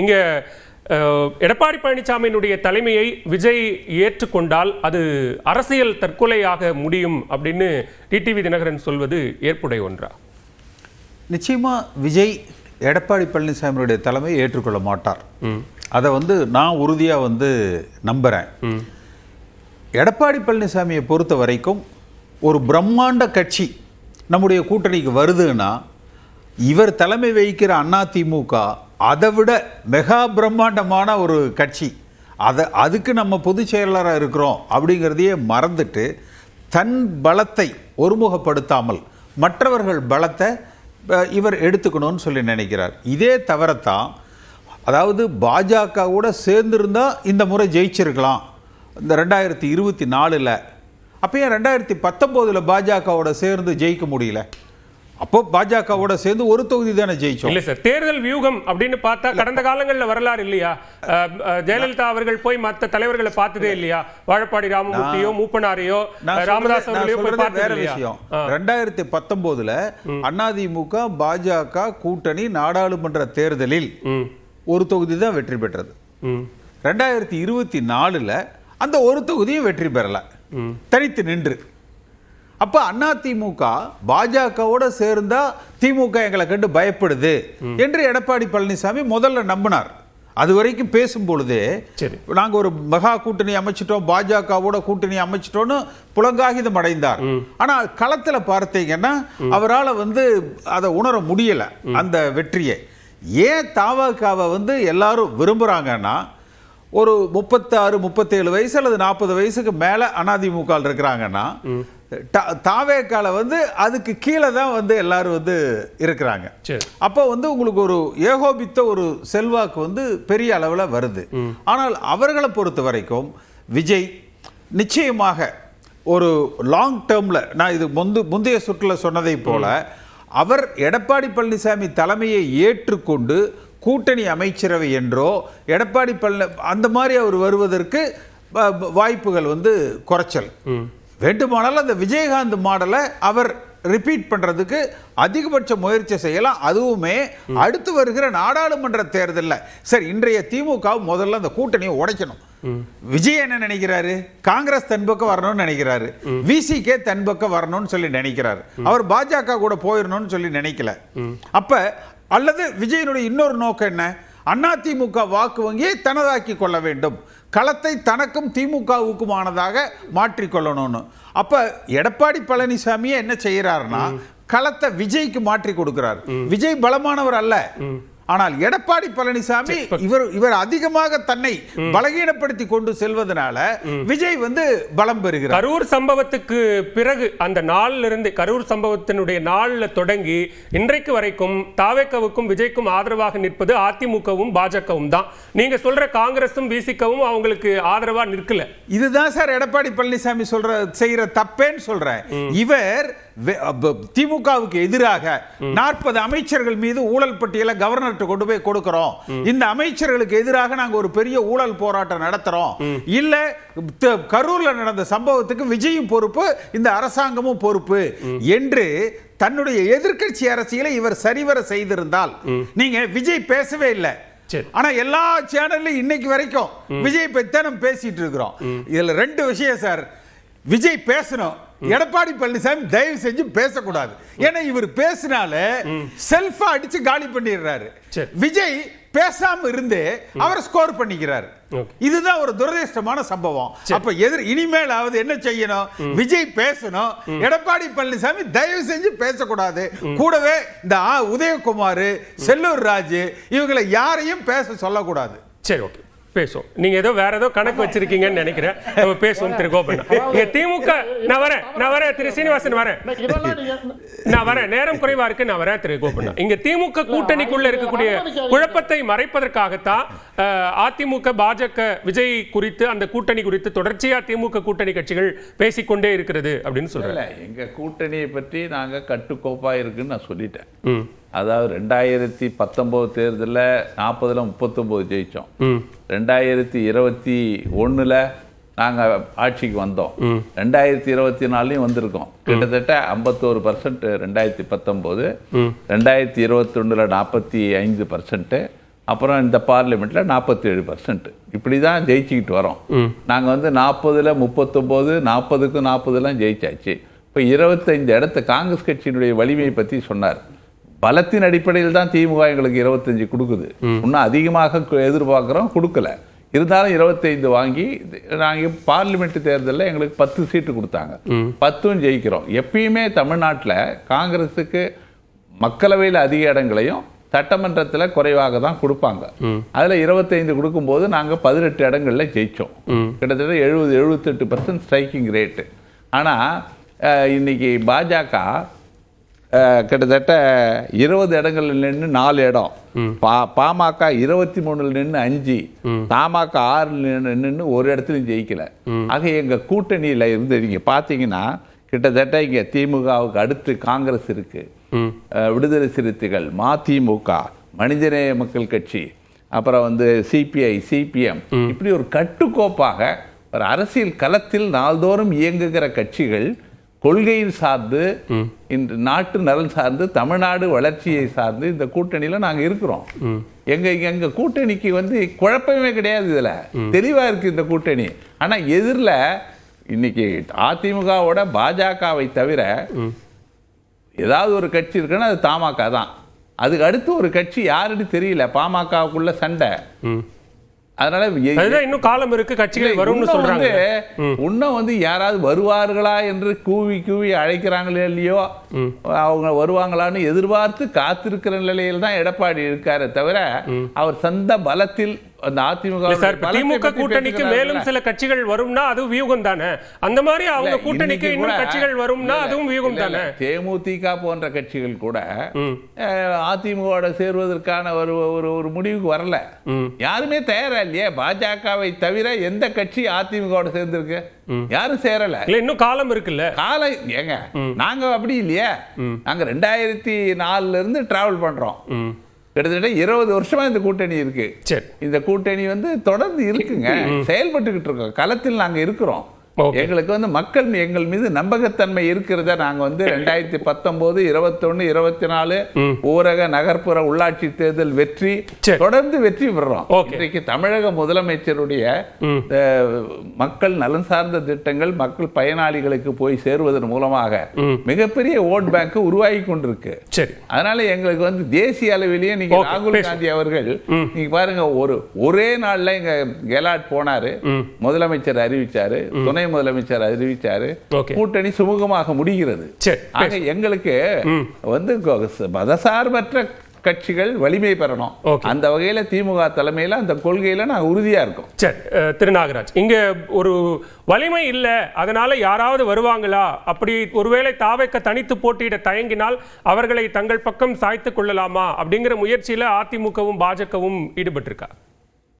இங்க எடப்பாடி பழனிசாமியினுடைய தலைமையை விஜய் ஏற்றுக்கொண்டால் அது அரசியல் தற்கொலையாக முடியும் அப்படின்னு டிடிவி தினகரன் சொல்வது ஏற்புடைய ஒன்றா? நிச்சயமா விஜய் எடப்பாடி பழனிசாமியுடைய தலைமையை ஏற்றுக்கொள்ள மாட்டார். அதை நான் உறுதியா நம்புறேன். எடப்பாடி பழனிசாமியை பொறுத்த வரைக்கும் ஒரு பிரம்மாண்ட கட்சி நம்முடைய கூட்டணிக்கு வருதுன்னா இவர் தலைமை வகிக்கிற அதிமுக அதை விட மெகா பிரம்மாண்டமான ஒரு கட்சி. அதுக்கு நம்ம பொதுச் செயலாளராக இருக்கிறோம் அப்படிங்கிறதையே மறந்துட்டு தன் பலத்தை ஒருமுகப்படுத்தாமல் மற்றவர்கள் பலத்தை இவர் எடுத்துக்கணும்னு சொல்லி நினைக்கிறார். இதே தவிரத்தான், அதாவது பாஜகவோட சேர்ந்திருந்தா இந்த முறை ஜெயிச்சிருக்கலாம் இந்த 2024. அப்போ ஏன் 2019 பாஜகவோட சேர்ந்து ஜெயிக்க முடியல? அப்போ பாஜகவோட சேர்ந்து ஒரு தொகுதி தானே ஜெயிச்சோம். இல்ல சார், தேர்தல் வியூகம் அப்படின்னு பார்த்தா கடந்த காலங்களில் வரலாறு இல்லையா? ஜெயலலிதா அவர்கள் போய் மற்ற தலைவர்களை பார்த்ததே இல்லையா? வாழப்பாடி ராமமூர்த்தியோ மூப்பனாரையோ ராமதாஸ் அவர்களையோ போய் பார்த்தது வேற விஷயம். 2019 அதிமுக பாஜக கூட்டணி நாடாளுமன்ற தேர்தலில் ஒரு தொகுதி தான் வெற்றி பெற்றது. 2024 அந்த ஒரு தொகுதியும் வெற்றி பெறல, தனித்து நின்று. அப்ப அதிமுக பாஜகவோட சேர்ந்தா திமுக எங்களை கண்டு பயப்படுது என்று எடப்பாடி பழனிசாமி முதல்ல நம்பினார். அது வரைக்கும் பேசும் பொழுதே நாங்க ஒரு மெகா கூட்டணி அமைச்சிட்டோம், பாஜகவோட கூட்டணி அமைச்சிட்டோம்னு புலங்காகிதம் அடைந்தார். ஆனா களத்துல பார்த்தீங்கன்னா அவரால் அதை உணர முடியல அந்த வெற்றியை. ஏன் தாவகாவை எல்லாரும் விரும்புறாங்கன்னா, ஒரு 36 37 வயசு அல்லது 40 வயசுக்கு மேல அதிமுக இருக்கிறாங்கன்னா தாவேக்கால அதுக்கு கீழே தான் எல்லாரும் இருக்கிறாங்க. அப்போ உங்களுக்கு ஒரு ஏகோபித்த ஒரு செல்வாக்கு பெரிய அளவில் வருது. ஆனால் அவர்களை பொறுத்த வரைக்கும் விஜய் நிச்சயமாக ஒரு லாங் டேர்ம்ல, நான் இது முந்தைய சுற்றுல சொன்னதை போல, அவர் எடப்பாடி பழனிசாமி தலைமையை ஏற்றுக்கொண்டு கூட்டணி அமைச்சரவை என்றோ எடப்பாடி அந்த மாதிரி அவர் வருவதற்கு வாய்ப்புகள் குறைச்சல். வேண்டுமானால் அந்த விஜயகாந்த் மாடலை அவர் ரிப்பீட் பண்றதுக்கு அதிகபட்ச முயற்சி செய்யலாம். அதுவுமே அடுத்து வருகிற நாடாளுமன்ற தேர்தலில். சரி, இன்றைய திமுக முதல்ல அந்த கூட்டணியை உடைக்கணும். விஜய் என்ன நினைக்கிறாரு? காங்கிரஸ் தன் பக்கம் வரணும்னு நினைக்கிறாரு, விசிகே தன் பக்கம் வரணும்னு சொல்லி நினைக்கிறாரு. அவர் பாஜக கூட போயிடணும்னு சொல்லி நினைக்கல. அப்ப அல்லது விஜயனுடைய இன்னொரு நோக்கம் என்ன? அதிமுக வாக்கு வங்கியை தனதாக்கி கொள்ள வேண்டும், களத்தை தனக்கும் திமுகவுக்குமானதாக மாற்றிக்கொள்ளணும்னு. அப்ப எடப்பாடி பழனிசாமியே என்ன செய்யறாருன்னா களத்தை விஜய்க்கு மாற்றி கொடுக்கிறார். விஜய் பலமானவர் அல்ல, ஆனால் எடப்பாடி பழனிசாமி இவர் அதிகமாக தன்னை பலகீனப்படுத்தி கொண்டு செல்வதனால விஜய் பலம் பெறுகிறார். கரூர் சம்பவத்துக்கு பிறகு அந்த நாள்ல இருந்து, கரூர் சம்பவத்தினுடைய நாள்ல தொடங்கி இன்றைக்கு வரைக்கும் தாவேக்காவுக்கும் விஜய்க்கும் ஆதரவாக நிற்பது அதிமுகவும் பாஜகவும் தான். நீங்க சொல்ற காங்கிரசும் விசிகவும் அவங்களுக்கு ஆதரவா நிற்கல. இதுதான் சார் எடப்பாடி பழனிசாமி செய்யற தப்பேன்னு சொல்றேன். இவர் திமுகவுக்கு எதிராக 40 அமைச்சர்கள் மீது ஊழல் பட்டியலை கவர்னர் கொண்டு போய் கொடுக்கிறோம், இந்த அமைச்சர்களுக்கு எதிராக நாங்க ஒரு பெரிய ஊழல் போராட்டம் நடத்துறோம், இல்ல கரூர்ல நடந்த சம்பவத்துக்கு விஜயும் பொறுப்பு, இந்த அரசாங்கமும் பொறுப்பு என்று தன்னுடைய எதிர்க்கட்சி அரசியலை இவர் சரிவர செய்திருந்தால், நீங்க விஜய் பேசவே இல்லை. ஆனா எல்லா சேனல்லையும் இன்னைக்கு வரைக்கும் விஜய் பத்தி நம்ம பேசிட்டு இருக்கிறோம். இதுல 2 விஷயம் சார். விஜய் பேசணும், எடப்பாடி பழனிசாமி தயவு செஞ்சு பேசக்கூடாது. ஏன்னா இவர் பேசினால செல்ஃபா அடிச்சு காலி பண்ணிடுறாரு. விஜய் பேசாம இருந்து அவர் ஸ்கோர் பண்ணிக்கிறார். இதுதான் ஒரு துரதிர்ஷ்டமான சம்பவம். அப்ப இனிமேலாவது என்ன செய்யணும்? விஜய் பேசணும், எடப்பாடி பழனிசாமி தயவு செஞ்சு பேசக்கூடாது. கூடவே இந்த உதயகுமார், செல்லூர் ராஜு இவங்களை யாரையும் பேச சொல்லக்கூடாது. சரி, ஓகே, பேசுவோம். நீங்க ஏதோ வேற ஏதோ கணக்கு வச்சிருக்கீங்கன்னு நினைக்கிறேன். பேசுவோம் திரு கோபண்ணா. திமுக நான் வரேன் திரு சீனிவாசன் வரேன், நேரம் குறைவா இருக்கு, நான் வரேன் திரு கோபண்ணா. இங்க திமுக கூட்டணிக்குள்ள இருக்கக்கூடிய குழப்பத்தை மறைப்பதற்காகத்தான் அதிமுக பாஜக விஜய் குறித்து, அந்த கூட்டணி குறித்து தொடர்ச்சியா திமுக கூட்டணி கட்சிகள் பேசிக்கொண்டே இருக்கிறது அப்படின்னு சொல்றேன். எங்க கூட்டணியை பற்றி நாங்க கட்டுக்கோப்பா இருக்குன்னு நான் சொல்லிட்டேன். அதாவது 2019 தேர்தலில் 40ல் 39 ஜெயிச்சோம். 2021 நாங்கள் ஆட்சிக்கு வந்தோம். 2024 வந்திருக்கோம். கிட்டத்தட்ட 51% 2019, 2021 45%, அப்புறம் இந்த பார்லிமெண்ட்டில் 47%. இப்படி தான் ஜெயிச்சுக்கிட்டு வரோம். நாங்கள் வந்து 40ல் 39, 40க்கு 40 ஜெயிச்சாச்சு. இப்போ 25 இடத்த காங்கிரஸ் கட்சியினுடைய வலிமையை பற்றி சொன்னார். பலத்தின் அடிப்படையில் தான் திமுக எங்களுக்கு 25 கொடுக்குது. இன்னும் அதிகமாக எதிர்பார்க்குறோம், கொடுக்கல. இருந்தாலும் 25 வாங்கி நாங்கள் பார்லிமெண்ட் தேர்தலில் எங்களுக்கு 10 சீட்டு கொடுத்தாங்க. 10ம் ஜெயிக்கிறோம். எப்பயுமே தமிழ்நாட்டில் காங்கிரஸுக்கு மக்களவையில் அதிக இடங்களையும் சட்டமன்றத்தில் குறைவாக தான் கொடுப்பாங்க. அதில் 25 கொடுக்கும்போது நாங்கள் 18 இடங்களில் ஜெயித்தோம். கிட்டத்தட்ட 70-78% ஸ்ட்ரைக்கிங் ரேட்டு. ஆனால் இன்னைக்கு பாஜக கிட்டத்தட்ட 20 இடங்களில் நின்று 4 இடம், பாமக 23 நின்று 5, தமாக 6 நின்று ஒரு இடத்துலையும் ஜெயிக்கல. ஆக எங்கள் கூட்டணியில் இருந்து நீங்கள் பார்த்தீங்கன்னா கிட்டத்தட்ட இங்கே திமுகவுக்கு அடுத்து காங்கிரஸ் இருக்கு, விடுதலை சிறுத்தைகள், மதிமுக, மனிதநேய மக்கள் கட்சி, அப்புறம் வந்து சிபிஐ, சிபிஎம், இப்படி ஒரு கட்டுக்கோப்பாக ஒரு அரசியல் களத்தில் நாள்தோறும் இயங்குகிற கட்சிகள் கொள்கையில் சார்ந்து, இந்த நாட்டு நலன் சார்ந்து, தமிழ்நாடு வளர்ச்சியை சார்ந்து இந்த கூட்டணியில நாங்க இருக்கிறோம். எங்க கூட்டணிக்கு வந்து குழப்பமே கிடையாது. இதுல தெளிவா இருக்கு இந்த கூட்டணி. ஆனா எதிரில் இன்னைக்கு அதிமுகவோட பாஜகவை தவிர ஏதாவது ஒரு கட்சி இருக்குன்னா அது தமாக தான். அதுக்கு அடுத்து ஒரு கட்சி யாருன்னு தெரியல. பாமகவுக்குள்ள சண்டை. அதனால இன்னும் காலம் இருக்கு, கட்சிகள் வரும்னு சொல்றாங்க. இன்னும் வந்து யாராவது வருவார்களா என்று கூவி கூவி அழைக்கிறாங்களே இல்லையோ, அவங்க வருவாங்களான்னு எதிர்பார்த்து காத்திருக்கிற நிலையில் தான் எடப்பாடி இருக்காரு தவிர அவர் சொந்த பலத்தில் அந்த அதிமுக கூட்டணிக்கு மேலும் சில கட்சிகள் வரும்னா அது வியூகம் தானே. அந்த மாதிரி அவங்க கூட்டணிக்கு இன்னும் கட்சிகள் வரும்னா அதுவும் வியூகம் தானே. தேமுதிக போன்ற கட்சிகள் கூட அதிமுக சேர்வதற்கான ஒரு முடிவுக்கு வரல. யாருமே தயாரா இல்லையே. பாஜகவை தவிர எந்த கட்சி அதிமுக சேர்ந்திருக்கு? யாரும் சேரல. இன்னும் காலம் இருக்குல்ல. காலம் ஏங்க, நாங்க அப்படி இல்லையே. நாங்க 2004 இருந்து டிராவல் பண்றோம். கிட்டத்தட்ட 20 வருஷமா இந்த கூட்டணி இருக்கு. இந்த கூட்டணி வந்து தொடர்ந்து இருக்குங்க, செயல்பட்டுக்கிட்டு இருக்கோம். களத்தில் நாங்க இருக்கிறோம். எங்களுக்கு வந்து மக்கள் எங்கள் மீது நம்பகத்தன்மை இருக்கிறத நாங்க வந்து 2019, 21, 24 ஊரக நகர்ப்புற உள்ளாட்சி தேர்தல் வெற்றி, தொடர்ந்து வெற்றி பெறோம். இன்றைக்கு தமிழக முதலமைச்சருடைய மக்கள் நலன் சார்ந்த திட்டங்கள் மக்கள் பயனாளிகளுக்கு போய் சேருவதன் மூலமாக மிகப்பெரிய ஓட் பேங்க் உருவாகி கொண்டிருக்கு. அதனால எங்களுக்கு வந்து தேசிய அளவிலேயே நீங்க ராகுல் காந்தி அவர்கள் நீங்க பாருங்க, ஒரே நாள்ல இங்க கெலாட் போனாரு, முதலமைச்சர் அறிவிச்சாரு, துணை முதலமைச்சர் அறிவிச்சாரு, கூட்டணி சுமூகமாக முடிகிறது. ஆக எங்களுக்கு வந்து மதசார்பற்ற கட்சிகள் வலிமை பெறணும். அந்த வகையில திமுக தலைமையில அந்த கொள்கையில நான் உறுதியா இருக்கோம். திரு நாகராஜ், இங்க ஒரு வலிமை இல்ல, அதனால யாராவது வருவாங்களா, அப்படி ஒருவேளை தாவேக்க தனித்து போட்டியிட தயங்கினால் அவர்களை தங்கள் பக்கம் சாய்த்துக் கொள்ளலாமா அப்படிங்கிற முயற்சியில அதிமுகவும் பாஜகவும் ஈடுபட்டிருக்கா?